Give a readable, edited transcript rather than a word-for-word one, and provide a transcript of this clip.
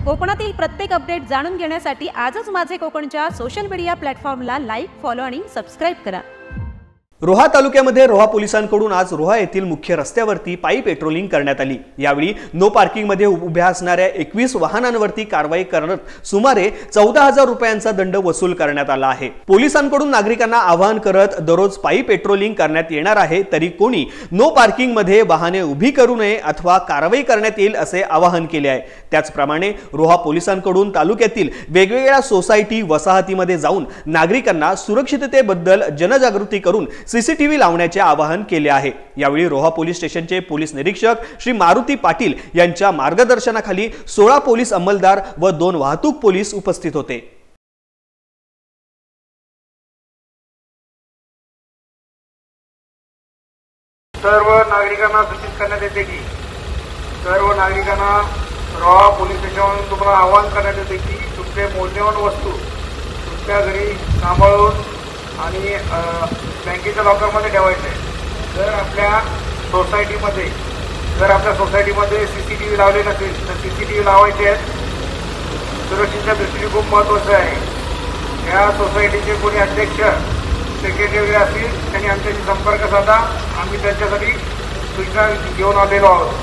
कोकणातील प्रत्येक अपडेट जाणून घेण्यासाठी आजच माझे कोकणच्या सोशल मीडिया प्लॅटफॉर्मला लाईक, फॉलो आणि सबस्क्राइब करा। रोहा तालुक्यामध्ये रोहा पोलिसांकडून आज रोहा येथील मुख्य रस्त्यावरती पायी पेट्रोलिंग करण्यात आली। यावेळी नो पार्किंग मध्ये उभ्या असणाऱ्या 21 वाहनांवरती कारवाई करत सुमारे 14,000 रुपयांचा दंड वसूल करण्यात आला आहे। पोलिसांकडून नागरिकांना आवाहन करत दररोज पायी पेट्रोलिंग करण्यात येणार आहे, तरी कोणी नो पार्किंग मध्ये वाहने उभी करू नये अथवा कारवाई करण्यात येईल असे आवाहन केले आहे। त्याचप्रमाणे रोहा पोलिसांकडून तालुक्यातील वेगवेगळ्या सोसायटी वसाहतीमध्ये जाऊन नागरिकांना सुरक्षिततेबद्दल जनजागृती करून सीसीटीव्ही लावण्याचे आवाहन केले आहे। यावेळी रोहा पोलीस स्टेशनचे पोलीस निरीक्षक श्री मारुती पाटील यांच्या मार्गदर्शनाखाली 16 पोलीस अंमलदार व 2 वाहतूक पोलीस उपस्थित होते। सर्व नागरिकांना सूचित करण्यात येते की सर्व नागरिकांना रोहा पोलीस स्टेशनवरून तुम्हाला आवाहन करण्यात येते की तुमचे मौल्यवान वस्तू तुमच्या घरी सांभाळून आणि बँकेच्या लॉकरमध्ये ठेवायचे। जर आपल्या सोसायटीमध्ये सीसीटीव्ही लावले नसेल तर सीसीटीव्ही लावायचे आहेत। सुरक्षेच्या दृष्टीने खूप महत्त्वाचं आहे। या सोसायटीचे कोणी अध्यक्ष सेक्रेटरी वगैरे असतील त्यांनी आमच्याशी संपर्क साधा, आम्ही त्यांच्यासाठी सूचना घेऊन आलेलो आहोत।